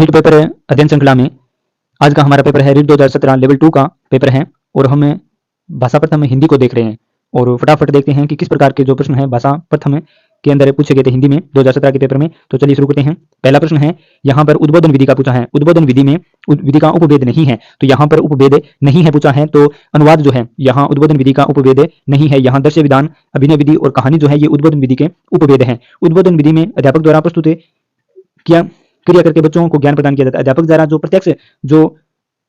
REET paper अध्ययन श्रृंखला में आज का हमारा पेपर है रीट 2017 लेवल 2 का पेपर है और हम भाषा प्रथम हिंदी को देख रहे हैं और फटाफट देखते हैं कि किस प्रकार के जो प्रश्न है भाषा प्रथम के अंदर पूछे गए थे हिंदी में 2017 के पेपर में। तो चलिए शुरू करते हैं। पहला प्रश्न है, यहाँ पर उद्बोधन विधि का पूछा है। उद्बोधन विधि में विधि का उपभेद नहीं है, तो यहाँ पर उपभेद नहीं है पूछा है, तो अनुवाद जो है यहाँ उद्बोधन विधि का उपभेद नहीं है। यहाँ दृश्य विधान, अभिनय विधि और कहानी जो है ये उद्बोधन विधि के उपभेद है। उद्बोधन विधि में अध्यापक द्वारा प्रस्तुत किया क्रिया करके बच्चों को ज्ञान प्रदान किया जाता है। अध्यापक द्वारा जो प्रत्यक्ष जो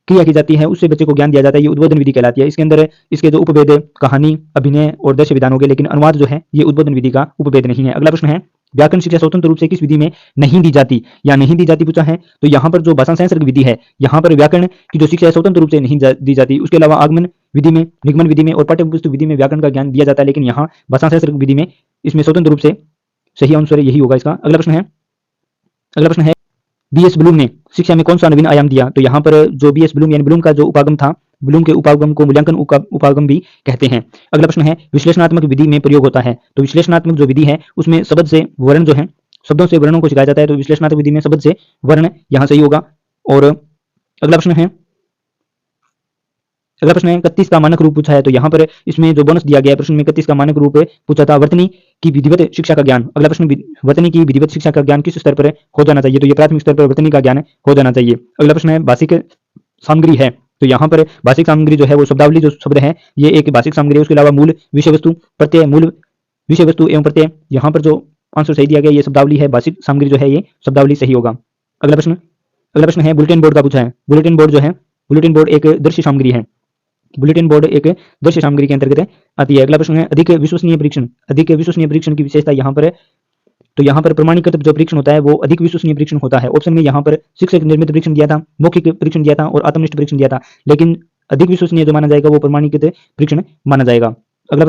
क्रिया की जाती है उससे बच्चे को ज्ञान दिया जाता है, ये उद्बोधन विधि कहलाती है। इसके अंदर इसके जो उपभेद कहानी, अभिनय और दृश्य विधान हो गए, लेकिन अनुवाद जो है ये उद्बोधन विधि का उपभेद नहीं है। अगला प्रश्न है, व्याकरण शिक्षा स्वतंत्र रूप से किस विधि में नहीं दी जाती या नहीं दी जाती पूछा है। तो यहाँ पर जो भाषा संसर्ग विधि है, यहाँ पर व्याकरण की जो शिक्षा है स्वतंत्र रूप से नहीं दी जाती। उसके अलावा आगमन विधि में, निगमन विधि में और पाठ्यपुस्तक विधि में व्याकरण का ज्ञान दिया जाता है, लेकिन यहाँ भाषा संसर्ग विधि में इसमें स्वतंत्र रूप से सही आंसर यही होगा इसका। अगला प्रश्न है बीएस ब्लूम ने शिक्षा में कौन सा नवीन आयाम दिया। तो यहाँ पर जो बीएस ब्लूम यानी ब्लूम का जो उपागम था, ब्लूम के उपागम को मूल्यांकन उपागम भी कहते हैं। अगला प्रश्न है, विश्लेषणात्मक विधि में प्रयोग होता है। तो विश्लेषणात्मक जो विधि है उसमें शब्द से वर्ण जो है, शब्दों से वर्णों को सिखाया जाता है, तो विश्लेषणात्मक विधि में शब्द से वर्ण यहाँ सही होगा। और अगला प्रश्न है 31 का मानक रूप पूछा है। तो यहाँ पर इसमें जो बोनस दिया गया प्रश्न में 31 का मानक रूप पूछा था, वर्तनी की विधिवत शिक्षा का ज्ञान। अगला प्रश्न, वर्तनी की विधिवत शिक्षा का ज्ञान किस स्तर पर हो जाना चाहिए। तो ये प्राथमिक स्तर पर वर्तनी का ज्ञान हो जाना चाहिए। अगला प्रश्न है, भाषिक सामग्री है। तो यहाँ पर भाषिक सामग्री जो है वो शब्दावली जो शब्द है ये एक भाषिक सामग्री है। उसके अलावा मूल विषय वस्तु प्रत्यय, मूल विषय वस्तु एवं प्रत्यय, यहाँ पर जो आंसर सही दिया गया ये शब्दावली है, भाषिक सामग्री जो है ये शब्दावली सही होगा। अगला प्रश्न है, बुलेटिन बोर्ड का पूछा है। बुलेटिन बोर्ड जो है, बुलेटिन बोर्ड एक दृश्य सामग्री है। बुलेटिन बोर्ड एक दृश्य सामग्री के अंतर्गत आती है। अगला प्रश्न है, अधिक विश्वसनीय परीक्षण। अधिक विश्वसनीय परीक्षण की विशेषता यहाँ पर, तो यहाँ पर प्रमाणीकृत जो परीक्षण होता है वो अधिक विश्वसनीय परीक्षण होता है। ऑप्शन में यहाँ पर शिक्षक निर्मित परीक्षण दिया था, मौखिक परीक्षण दिया था और आत्मनिष्ठ परीक्षण दिया था, लेकिन अधिक विश्वसनीय जो माना जाएगा वो प्रमाणीकृत परीक्षण माना जाएगा। अगला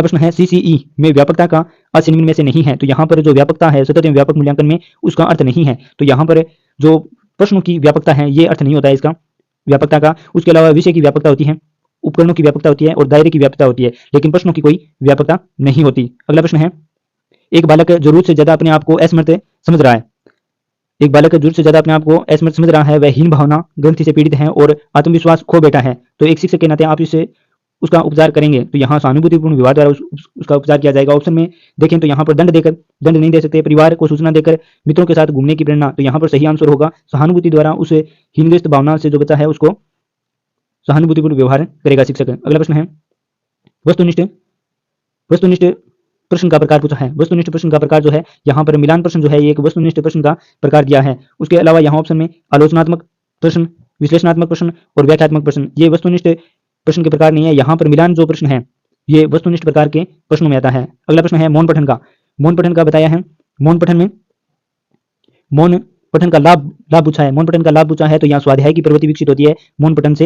प्रश्न है सीसीई में व्यापकता का अर्थ निम्न में से नहीं है। तो यहाँ पर जो व्यापकता है सतत एवं व्यापक मूल्यांकन में उसका अर्थ नहीं है। तो यहाँ पर जो प्रश्नों की व्यापकता है ये अर्थ नहीं होता है इसका व्यापकता का। उसके अलावा विषय की व्यापकता होती है, उपकरणों की व्यापकता होती है और दायरे की व्यापकता होती है, लेकिन प्रश्नों की कोई व्यापकता नहीं होती। अगला प्रश्न है, एक बालक जरूरत से ज्यादा अपने आप को असमर्थ समझ रहा है। एक बालक जरूरत से ज्यादा अपने आप को असमर्थ समझ रहा है, वह हीन भावना ग्रंथि से पीड़ित है और आत्मविश्वास खो बैठा है। तो एक शिक्षक के नाते आप इसे उसका उपचार करेंगे। तो यहाँ सहानुभूतिपूर्ण व्यवहार द्वारा उसका उपचार किया जाएगा। ऑप्शन में देखें तो यहाँ पर दंड नहीं दे सकते, परिवार को सूचना देकर, मित्रों के साथ घूमने की प्रेरणा। तो यहाँ पर सही आंसर होगा सहानुभूति द्वारा उस हीनग्रस्त भावना से जो बच्चा है उसको सहानुभूतिपूर्ण व्यवहार करेगा शिक्षक। अगला प्रश्न है, वस्तुनिष्ठ प्रश्न का प्रकार पूछा है। वस्तुनिष्ठ प्रश्न का प्रकार जो है यहाँ पर मिलान प्रश्न जो है ये एक वस्तुनिष्ठ प्रश्न का प्रकार दिया है। उसके अलावा यहाँ ऑप्शन में आलोचनात्मक प्रश्न, विश्लेषणात्मक प्रश्न और व्याख्यात्मक प्रश्न, ये वस्तुनिष्ठ प्रश्न के प्रकार नहीं है। यहाँ पर मिलान जो प्रश्न है ये वस्तुनिष्ठ प्रकार के प्रश्नों में आता है। अगला प्रश्न है मौन पठन का। मौन पठन का बताया है, मौन पठन का लाभ पूछा है। मौन पठन का लाभ पूछा है तो यहाँ स्वाध्याय की प्रवृत्ति विकसित होती है मौन पठन से।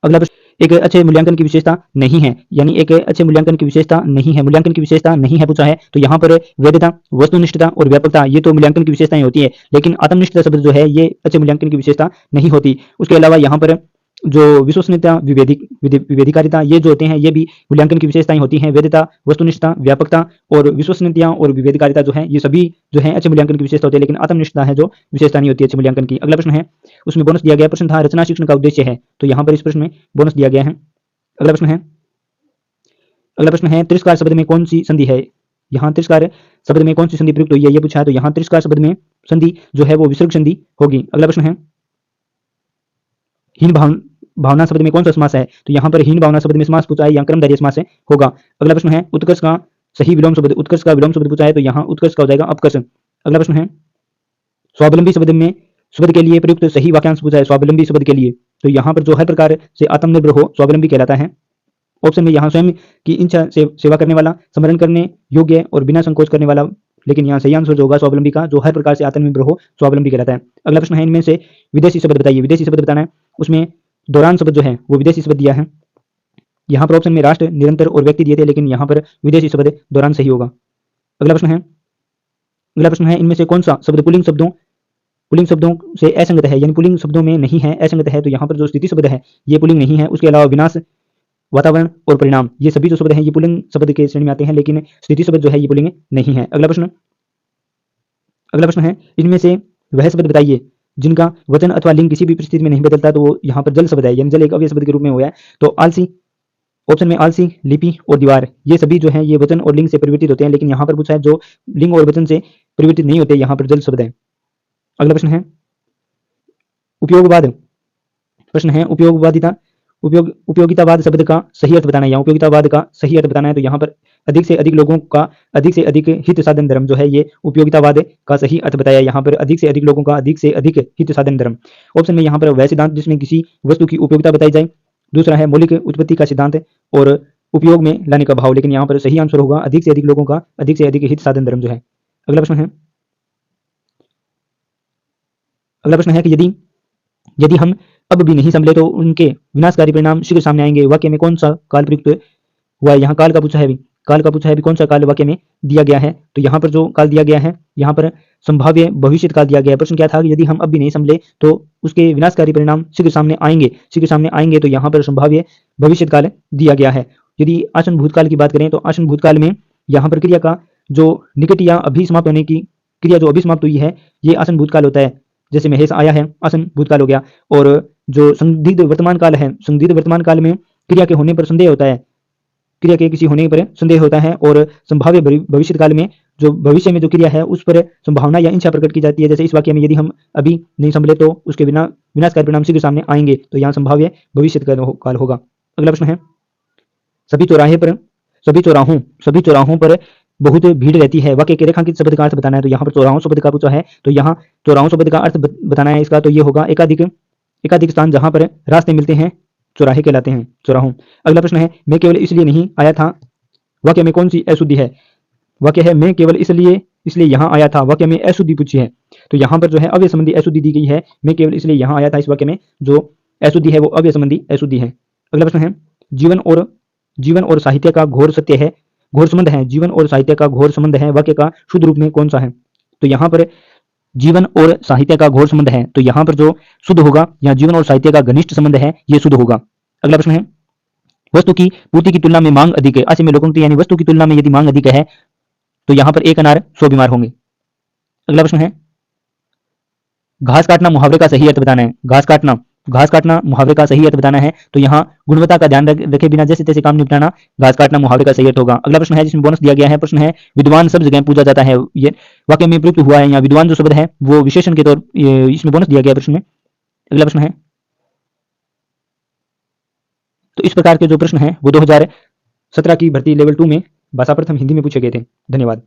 अगला प्रश्न, एक अच्छे मूल्यांकन की विशेषता नहीं है, यानी एक अच्छे मूल्यांकन की विशेषता नहीं है, मूल्यांकन की विशेषता नहीं है पूछा है। तो यहाँ पर वैधता, वस्तुनिष्ठता और व्यापकता ये तो मूल्यांकन की विशेषताएं होती है, लेकिन आत्मनिष्ठता शब्द जो है ये अच्छे मूल्यांकन की विशेषता नहीं होती। उसके अलावा यहाँ पर जो विश्वसनीयता, विभेदिकारिता ये जो होते हैं ये भी मूल्यांकन की विशेषताएं होती हैं। वैधता, वस्तुनिष्ठता, व्यापकता और विश्वसनीयता और विभेदिकारिता जो है ये सभी जो है अच्छे मूल्यांकन की विशेषता होती है, लेकिन आत्मनिष्ठता है जो विशेषता नहीं होती अच्छे मूल्यांकन की। अगला प्रश्न है, उसमें बोनस दिया गया प्रश्न था रचना शिक्षण का उद्देश्य है। तो यहाँ पर इस प्रश्न में बोनस दिया गया है। अगला प्रश्न है तिरस्कार शब्द में कौन सी संधि है। यहाँ तिरस्कार शब्द में कौन सी संधि प्रयुक्त हुई है ये पूछा है। तो यहाँ तिरस्कार शब्द में संधि जो है वो विसर्ग संधि होगी। अगला प्रश्न है, हीन भावना शब्द में कौन सा समास है। तो यहाँ पर हीन भावना शब्द में समास पूछा है, यहाँ कर्मधारय समास है होगा। अगला प्रश्न है, उत्कर्ष का सही विलोम शब्द, उत्कर्ष का विलोम शब्द पूछा है तो यहाँ उत्कर्ष का हो जाएगा अपकर्ष। अगला प्रश्न है, स्वावलंबी शब्द में शब्द के लिए प्रयुक्त सही वाक्यांश पूछा है स्वावलंबी शब्द के लिए। तो यहाँ पर जो हर प्रकार से आत्मनिर्भर हो स्वावलंबी कहलाता है। ऑप्शन में यहाँ स्वयं की इच्छा से सेवा करने वाला, स्मरण करने योग्य और बिना संकोच करने वाला, लेकिन यहाँ सही आंसर जो होगा स्वावलंबी का, जो हर प्रकार से आत्मनिर्भर हो स्वावलंबी कहलाता है। अगला प्रश्न है, इनमें से विदेशी शब्द बताइए। विदेशी शब्द बताना है, उसमें दौरान शब्द जो है वो विदेशी शब्द दिया है। यहाँ पर ऑप्शन में राष्ट्र, निरंतर और व्यक्ति दिए थे, लेकिन यहाँ पर विदेशी शब्द दौरान सही होगा। अगला प्रश्न है इनमें से कौन सा शब्द पुल्लिंग शब्दों से असंगत है, यानी पुल्लिंग शब्दों में नहीं है, असंगत है। तो यहाँ पर जो स्थिति शब्द है ये पुल्लिंग नहीं है। उसके अलावा विनाश, वातावरण और परिणाम ये सभी जो शब्द हैं ये पुल्लिंग शब्द के श्रेणी में आते हैं, लेकिन स्थिति शब्द जो है ये पुल्लिंग नहीं है। अगला प्रश्न, अगला प्रश्न है, इनमें से वह शब्द बताइए जिनका वचन अथवा लिंग किसी भी परिस्थिति में नहीं बदलता, तो वो यहाँ पर जल शब्द है, यानी जल एक अव्यय शब्द के रूप में हुआ है। तो आलसी, ऑप्शन में आलसी, लिपि और दीवार, ये सभी जो है ये वचन और लिंग से परिवर्तित होते हैं, लेकिन यहाँ पर पूछा है जो लिंग और वचन से परिवर्तित नहीं होते, यहाँ पर जल शब्द है। अगला प्रश्न है उपयोगवाद, प्रश्न है उपयोगवादिता, उपयोगितावाद शब्द का सही अर्थ बताना है, या उपयोगितावाद का सही अर्थ बताना है। तो यहाँ पर अधिक से अधिक लोगों का अधिक से अधिक हित साधन धर्म जो है ये उपयोगितावाद का सही अर्थ बताया, यहाँ पर अधिक से अधिक लोगों का अधिक से अधिक हित साधन धर्म। ऑप्शन में यहाँ पर वह सिद्धांत जिसमें किसी वस्तु की उपयोगिता बताई जाए, दूसरा है मौलिक उत्पत्ति का सिद्धांत और उपयोग में लाने का भाव, लेकिन यहाँ पर सही आंसर होगा अधिक से अधिक लोगों का अधिक से अधिक हित साधन धर्म जो है। अगला प्रश्न है कि यदि यदि हम अब भी नहीं संभले तो उनके विनाशकारी परिणाम शीघ्र सामने आएंगे, वाक्य में कौन सा काल प्रयुक्त हुआ है। यहाँ काल का पूछा है भी, काल का पूछा है भी कौन सा काल वाक्य में दिया गया है। तो यहाँ पर जो काल दिया गया है, यहाँ पर संभाव्य भविष्य काल दिया गया है। प्रश्न क्या था कि यदि हम अब भी नहीं संभले तो उसके विनाशकारी परिणाम शीघ्र सामने आएंगे, शीघ्र सामने आएंगे, तो यहाँ पर संभाव्य भविष्य काल दिया गया है। यदि आसन भूतकाल की बात करें तो आसन भूतकाल में यहाँ पर क्रिया का जो निकट या अभी समाप्त होने की क्रिया जो अभी समाप्त हुई है, ये आसन भूतकाल होता है। जैसे महेश आया है, आसन भूतकाल हो गया। और जो संदिग्ध वर्तमान काल है, संदिग्ध वर्तमान काल में क्रिया के होने पर संदेह होता है, क्रिया के किसी होने पर संदेह होता है। और संभाव्य भविष्य काल में जो भविष्य में जो क्रिया है उस पर संभावना या इच्छा प्रकट की जाती है। जैसे इस वाक्य में यदि हम अभी नहीं संभले तो उसके बिना विनाशकारी परिणाम शीघ्र सामने आएंगे, तो यहाँ संभाव्य भविष्य काल होगा। अगला प्रश्न है, सभी चौराहों पर बहुत भीड़ रहती है, वाक्य के रेखांकित शब्द का अर्थ बताना है। तो यहाँ पर चौराहों शब्द का पूछा है, तो यहाँ चौराहों शब्द का अर्थ बताना है इसका। तो ये होगा एकाधिक स्थान जहां पर रास्ते मिलते हैं चौराहे कहलाते हैं, चौराहों। अगला प्रश्न है, मैं केवल इसलिए नहीं आया था, वाक्य में कौन सी अशुद्धि है। वाक्य है मैं केवल इसलिए यहाँ आया था, वाक्य में अशुद्धि पूछी है। तो यहाँ पर जो है अव्यय संबंधी अशुद्धि दी गई है, मैं केवल इसलिए यहाँ आया था, इस वाक्य में जो अशुद्धि है वो अव्यय संबंधी अशुद्धि है। अगला प्रश्न है, जीवन और साहित्य का घोर सत्य है, घोर संबंध है, जीवन और साहित्य का घोर संबंध है, वाक्य का शुद्ध रूप में कौन सा है। तो यहाँ पर जीवन और साहित्य का घोर संबंध है, तो यहाँ पर जो शुद्ध होगा, यहाँ जीवन और साहित्य का घनिष्ठ संबंध है, ये शुद्ध होगा। अगला प्रश्न है, वस्तु की पूर्ति की तुलना में मांग अधिक है, ऐसे में लोगों की यानी वस्तु की तुलना में यदि मांग अधिक है तो यहाँ पर एक अनार 100 बीमार होंगे। अगला प्रश्न है, घास काटना मुहावरे का सही अर्थ बताना है। घास काटना मुहावरे का सही अर्थ बताना है। तो यहाँ गुणवत्ता का ध्यान रखे बिना जैसे तैसे काम निपटाना, घास काटना मुहावरे का सही अर्थ होगा। अगला प्रश्न है जिसमें बोनस दिया गया है, प्रश्न है विद्वान सब जगह पूजा जाता है, ये वाक्य में प्रयुक्त हुआ है। यहाँ विद्वान जो शब्द है वो विशेषण के तौर इसमें बोनस दिया गया प्रश्न में। अगला प्रश्न है, तो इस प्रकार के जो प्रश्न है वो 2017 की भर्ती लेवल 2 में भाषा प्रथम हिंदी में पूछे गए थे। धन्यवाद।